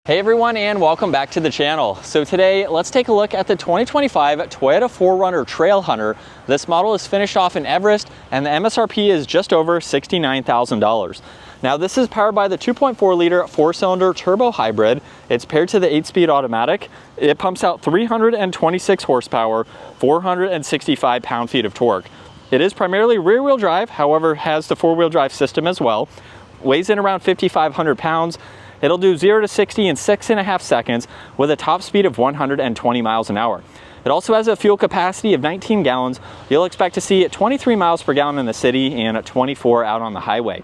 Hey everyone, and welcome back to the channel. So today, let's take a look at the 2025 Toyota 4Runner Trailhunter. This model is finished off in Everest, and the MSRP is just over $69,000. Now this is powered by the 2.4 liter 4-cylinder turbo hybrid. It's paired to the 8-speed automatic. It pumps out 326 horsepower, 465 pound-feet of torque. It is primarily rear-wheel drive, however has the 4-wheel drive system as well. Weighs in around 5,500 pounds. It'll do 0 to 60 in 6.5 seconds with a top speed of 120 miles an hour. It also has a fuel capacity of 19 gallons. You'll expect to see 23 miles per gallon in the city and 24 out on the highway.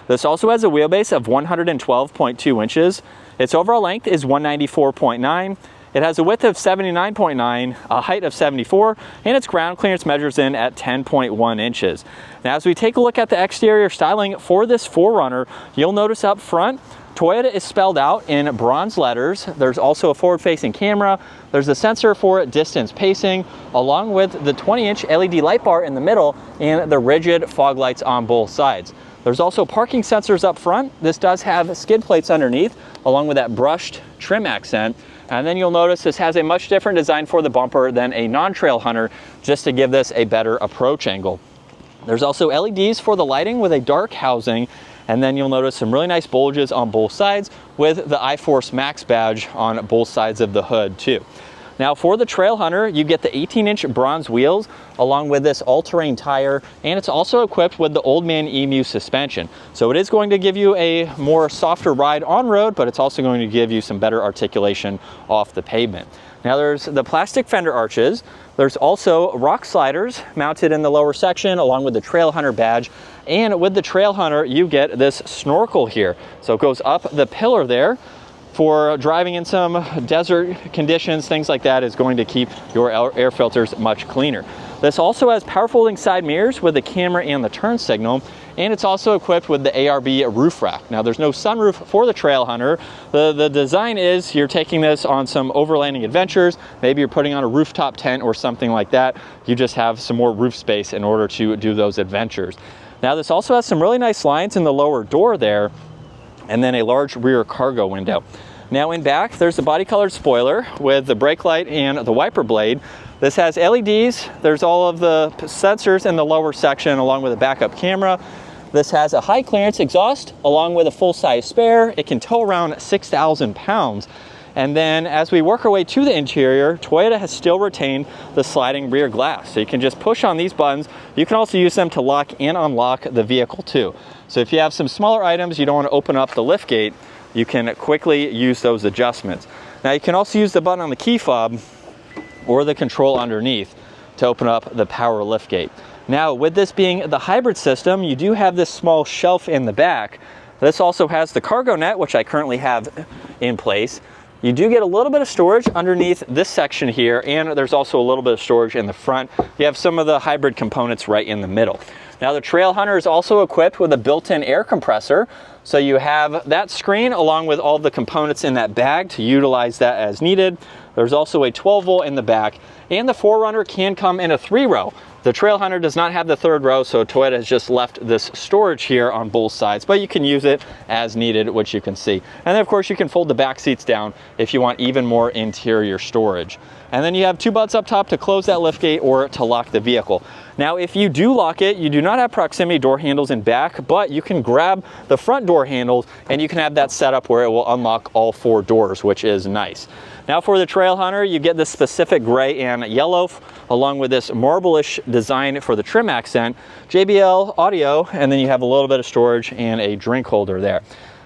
This also has a wheelbase of 112.2 inches. Its overall length is 194.9. It has a width of 79.9, a height of 74, and its ground clearance measures in at 10.1 inches. Now as we take a look at the exterior styling for this 4Runner, you'll notice up front, Toyota is spelled out in bronze letters. There's also a forward-facing camera. There's a sensor for distance pacing, along with the 20-inch LED light bar in the middle and the rigid fog lights on both sides. There's also parking sensors up front. This does have skid plates underneath, along with that brushed trim accent. And then you'll notice this has a much different design for the bumper than a non-Trailhunter, just to give this a better approach angle. There's also LEDs for the lighting with a dark housing. And then you'll notice some really nice bulges on both sides with the iForce Max badge on both sides of the hood too. Now for the Trailhunter, you get the 18-inch bronze wheels along with this all-terrain tire, and it's also equipped with the Old Man Emu suspension. So it is going to give you a more softer ride on road, but it's also going to give you some better articulation off the pavement. Now there's the plastic fender arches. There's also rock sliders mounted in the lower section along with the Trailhunter badge. And with the Trailhunter, you get this snorkel here. So it goes up the pillar there. For driving in some desert conditions, things like that is going to keep your air filters much cleaner. This also has power folding side mirrors with the camera and the turn signal, and it's also equipped with the ARB roof rack. Now there's no sunroof for the Trailhunter. The design is you're taking this on some overlanding adventures, maybe you're putting on a rooftop tent or something like that. You just have some more roof space in order to do those adventures. Now this also has some really nice lines in the lower door there, and then a large rear cargo window. Now in back, there's the body colored spoiler with the brake light and the wiper blade. This has LEDs. There's all of the sensors in the lower section along with a backup camera. This has a high clearance exhaust along with a full-size spare. It can tow around 6,000 pounds. And then as we work our way to the interior, Toyota has still retained the sliding rear glass. So you can just push on these buttons. You can also use them to lock and unlock the vehicle too. So if you have some smaller items, you don't want to open up the lift gate, you can quickly use those adjustments. Now you can also use the button on the key fob or the control underneath to open up the power lift gate. Now with this being the hybrid system, you do have this small shelf in the back. This also has the cargo net, which I currently have in place. You do get a little bit of storage underneath this section here, and there's also a little bit of storage in the front. You have some of the hybrid components right in the middle. Now the Trailhunter is also equipped with a built-in air compressor. So you have that screen along with all the components in that bag to utilize that as needed. There's also a 12-volt in the back, and the 4Runner can come in a 3-row. The Trailhunter does not have the 3rd row, so Toyota has just left this storage here on both sides, but you can use it as needed, which you can see. And then of course you can fold the back seats down if you want even more interior storage. And then you have 2 buttons up top to close that liftgate or to lock the vehicle. Now if you do lock it, you do not have proximity door handles in back, but you can grab the front door handles and you can have that set up where it will unlock all 4 doors, which is nice. Now for the Trailhunter, you get this specific gray and yellow along with this marble-ish design for the trim accent, JBL audio, and then you have a little bit of storage and a drink holder there.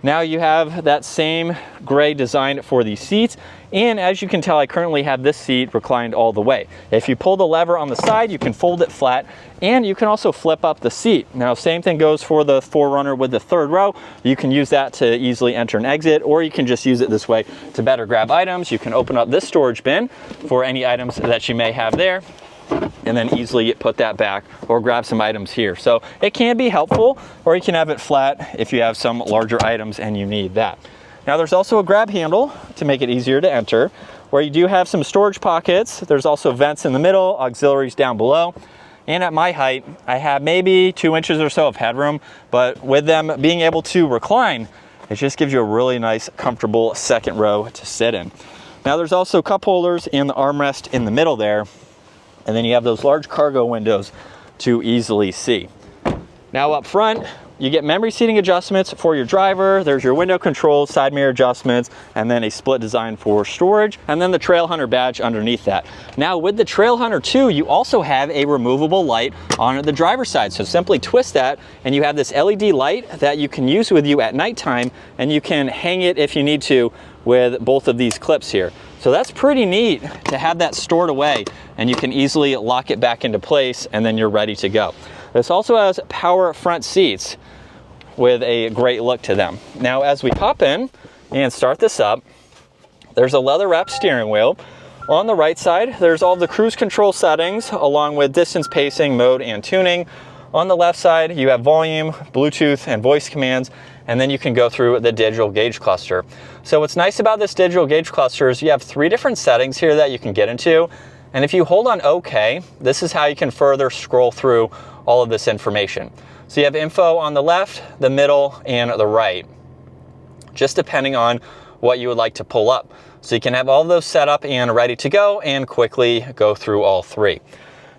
Now you have that same gray design for the seats, and as you can tell, I currently have this seat reclined all the way. If you pull the lever on the side, you can fold it flat, and you can also flip up the seat. Now same thing goes for the 4Runner with the 3rd row. You can use that to easily enter and exit, or you can just use it this way to better grab items. You can open up this storage bin for any items that you may have there, and then easily put that back or grab some items here. So it can be helpful, or you can have it flat if you have some larger items and you need that. Now there's also a grab handle to make it easier to enter, where you do have some storage pockets. There's also vents in the middle, auxiliaries down below. And at my height, I have maybe 2 inches or so of headroom, but with them being able to recline, It just gives you a really nice, comfortable second row to sit in. Now there's also cup holders and the armrest in the middle there. And then you have those large cargo windows to easily see. Now up front, you get memory seating adjustments for your driver. There's your window controls, side mirror adjustments, and then a split design for storage, and then the Trailhunter badge underneath that. Now with the Trailhunter 2, you also have a removable light on the driver's side. So simply twist that, and you have this LED light that you can use with you at nighttime, and you can hang it if you need to with both of these clips here. So that's pretty neat to have that stored away, and you can easily lock it back into place, and then you're ready to go. This also has power front seats with a great look to them. Now, as we pop in and start this up, there's a leather wrapped steering wheel. On the right side, there's all the cruise control settings along with distance pacing, mode, and tuning. On the left side, you have volume, Bluetooth, and voice commands, and then you can go through the digital gauge cluster. So what's nice about this digital gauge cluster is you have 3 different settings here that you can get into. And if you hold on OK, this is how you can further scroll through all of this information. So you have info on the left, the middle, and the right, just depending on what you would like to pull up. So you can have all of those set up and ready to go and quickly go through all 3.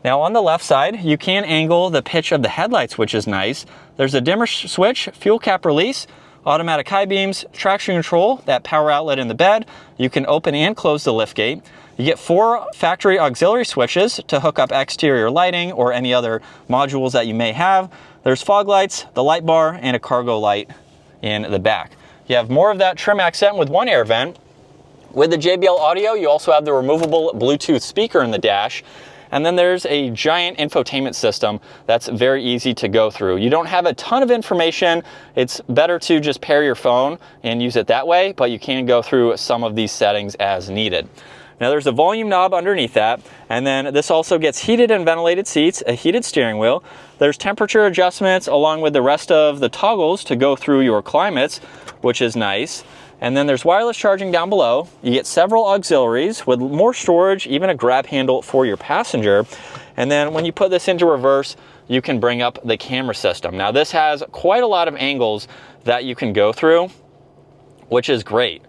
Now on the left side, you can angle the pitch of the headlights, which is nice. There's a dimmer switch, fuel cap release, automatic high beams, traction control, that power outlet in the bed. You can open and close the lift gate. You get 4 factory auxiliary switches to hook up exterior lighting or any other modules that you may have. There's fog lights, the light bar, and a cargo light in the back. You have more of that trim accent with 1 air vent. With the JBL audio, you also have the removable Bluetooth speaker in the dash. And then there's a giant infotainment system that's very easy to go through. You don't have a ton of information. It's better to just pair your phone and use it that way, but you can go through some of these settings as needed. Now there's a volume knob underneath that, and then this also gets heated and ventilated seats, a heated steering wheel. There's temperature adjustments along with the rest of the toggles to go through your climates, which is nice. And then there's wireless charging down below. You get several auxiliaries with more storage, even a grab handle for your passenger. And then when you put this into reverse, you can bring up the camera system. Now this has quite a lot of angles that you can go through, which is great.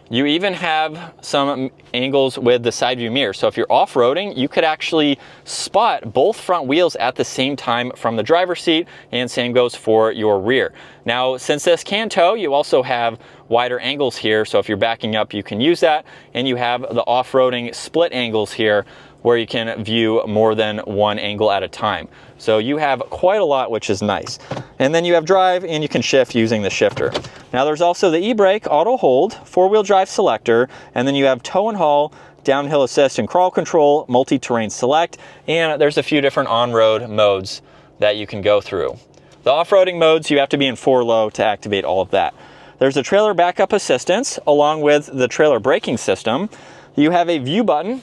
You even have some angles with the side view mirror. So if you're off-roading, you could actually spot both front wheels at the same time from the driver's seat, and same goes for your rear. Now, since this can tow, you also have wider angles here. So if you're backing up, you can use that. And you have the off-roading split angles here where you can view more than 1 angle at a time. So you have quite a lot, which is nice. And then you have drive, and you can shift using the shifter. Now there's also the e-brake, auto hold, 4-wheel drive selector, and then you have tow and haul, downhill assist and crawl control, multi-terrain select, and there's a few different on-road modes that you can go through. The off-roading modes, you have to be in 4 low to activate all of that. There's a trailer backup assistance along with the trailer braking system. You have a view button,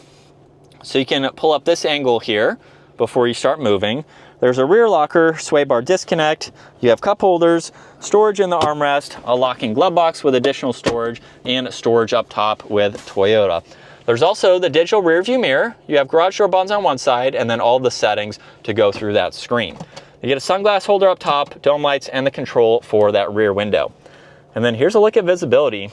so you can pull up this angle here before you start moving. There's a rear locker, sway bar disconnect. You have cup holders, storage in the armrest, a locking glove box with additional storage, and storage up top with Toyota. There's also the digital rear view mirror. You have garage door buttons on one side, and then all the settings to go through that screen. You get a sunglass holder up top, dome lights, and the control for that rear window. And then here's a look at visibility.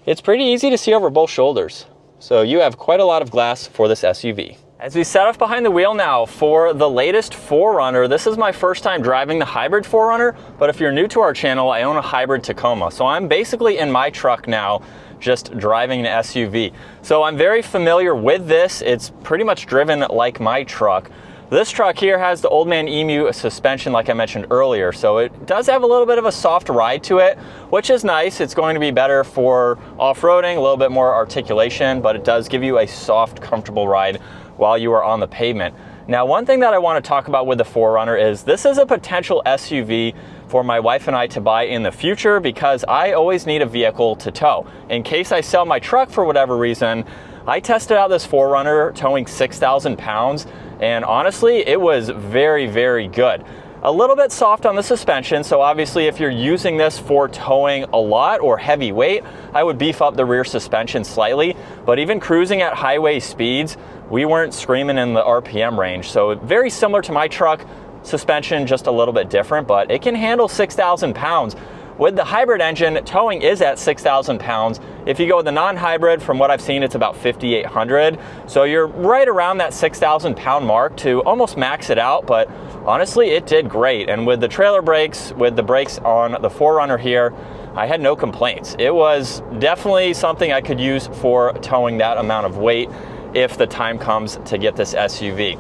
It's pretty easy to see over both shoulders. So you have quite a lot of glass for this SUV. As we set off behind the wheel now for the latest 4Runner, this is my first time driving the hybrid 4Runner, but if you're new to our channel, I own a hybrid Tacoma. So I'm basically in my truck now, just driving an SUV. So I'm very familiar with this. It's pretty much driven like my truck. This truck here has the Old Man Emu suspension like I mentioned earlier, so it does have a little bit of a soft ride to it, which is nice. It's going to be better for off-roading, a little bit more articulation, but it does give you a soft, comfortable ride while you are on the pavement. Now, one thing that I want to talk about with the 4Runner is this is a potential SUV for my wife and I to buy in the future because I always need a vehicle to tow. In case I sell my truck for whatever reason, I tested out this 4Runner towing 6,000 pounds, and honestly, it was very, very good. A little bit soft on the suspension, so obviously if you're using this for towing a lot or heavy weight, I would beef up the rear suspension slightly, but even cruising at highway speeds, we weren't screaming in the RPM range. So very similar to my truck, suspension just a little bit different, but it can handle 6,000 pounds. With the hybrid engine, towing is at 6,000 pounds. If you go with the non-hybrid, from what I've seen, it's about 5,800. So you're right around that 6,000 pound mark to almost max it out, but honestly, it did great. And with the trailer brakes, with the brakes on the 4Runner here, I had no complaints. It was definitely something I could use for towing that amount of weight if the time comes to get this SUV.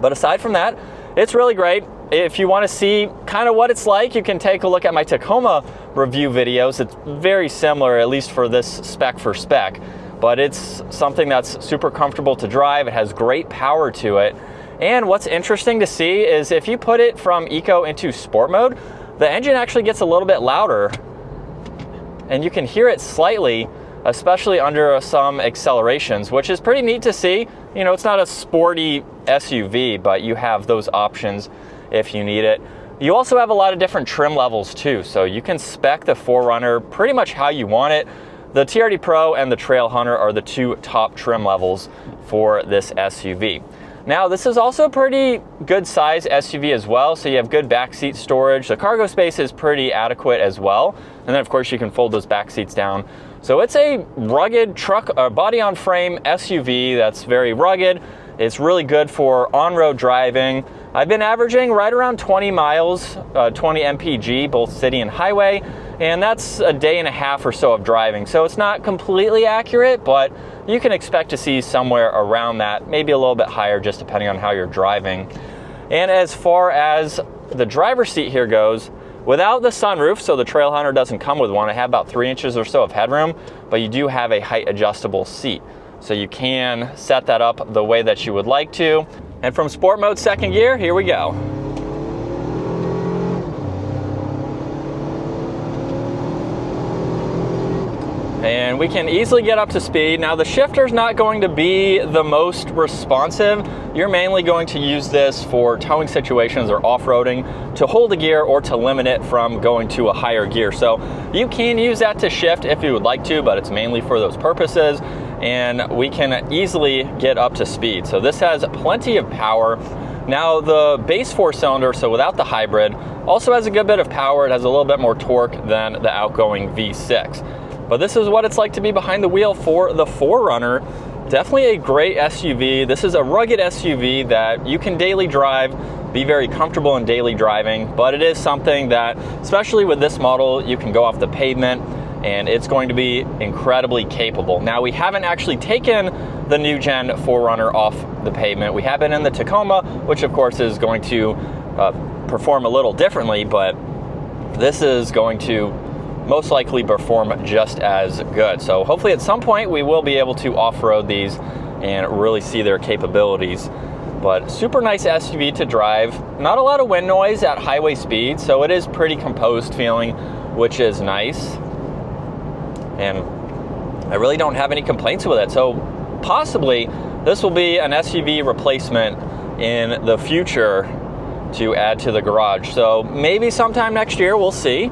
But aside from that, it's really great. If you want to see kind of what it's like, you can take a look at my Tacoma review videos. It's very similar, at least for this spec for spec, but it's something that's super comfortable to drive. It has great power to it. And what's interesting to see is if you put it from eco into sport mode, the engine actually gets a little bit louder, and you can hear it slightly, especially under some accelerations, which is pretty neat to see. You know, it's not a sporty SUV, but you have those options if you need it. You also have a lot of different trim levels too, so you can spec the 4Runner pretty much how you want it. The TRD Pro and the Trailhunter are the two top trim levels for this SUV. Now, this is also a pretty good size SUV as well, so you have good backseat storage. The cargo space is pretty adequate as well. And then of course you can fold those back seats down. So it's a rugged truck, body on frame SUV that's very rugged. It's really good for on-road driving. I've been averaging right around 20 miles, 20 mpg, both city and highway, and that's a day and a half or so of driving. So it's not completely accurate, but you can expect to see somewhere around that, maybe a little bit higher, just depending on how you're driving. And as far as the driver's seat here goes, without the sunroof, so the Trailhunter doesn't come with one, I have about 3 inches or so of headroom, but you do have a height adjustable seat. So you can set that up the way that you would like to. And from sport mode second gear, here we go. And we can easily get up to speed. Now the shifter's not going to be the most responsive. You're mainly going to use this for towing situations or off-roading to hold a gear or to limit it from going to a higher gear. So you can use that to shift if you would like to, but it's mainly for those purposes. And we can easily get up to speed. So this has plenty of power. Now the base 4-cylinder, so without the hybrid, also has a good bit of power. It has a little bit more torque than the outgoing V6. But this is what it's like to be behind the wheel for the 4Runner. Definitely a great SUV. This is a rugged SUV that you can daily drive, be very comfortable in daily driving, but it is something that, especially with this model, you can go off the pavement and it's going to be incredibly capable. Now, we haven't actually taken the new gen 4Runner off the pavement. We have been in the Tacoma, which of course is going to perform a little differently, but this is going to most likely perform just as good. So hopefully at some point we will be able to off-road these and really see their capabilities. But super nice SUV to drive. Not a lot of wind noise at highway speed, so it is pretty composed feeling, which is nice. And I really don't have any complaints with it. So possibly this will be an SUV replacement in the future to add to the garage. So maybe sometime next year, we'll see.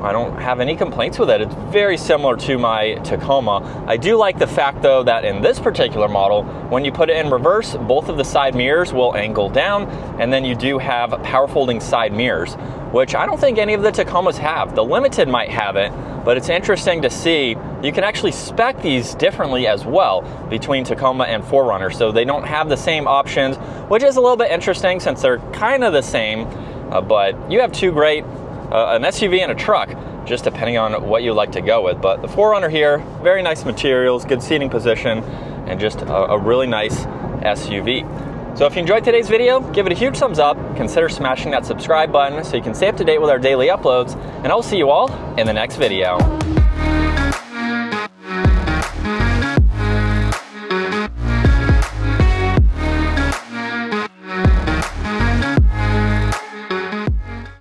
I don't have any complaints with it. It's very similar to my Tacoma. I do like the fact though that in this particular model, when you put it in reverse, both of the side mirrors will angle down, and then you do have power folding side mirrors, which I don't think any of the Tacomas have. The Limited might have it, but it's interesting to see you can actually spec these differently as well between Tacoma and 4Runner, so they don't have the same options, which is a little bit interesting since they're kind of the same, but you have two great an SUV and a truck, just depending on what you like to go with. But the 4Runner here, very nice materials, good seating position, and just a really nice SUV. So if you enjoyed today's video, give it a huge thumbs up, consider smashing that subscribe button so you can stay up to date with our daily uploads, and I'll see you all in the next video.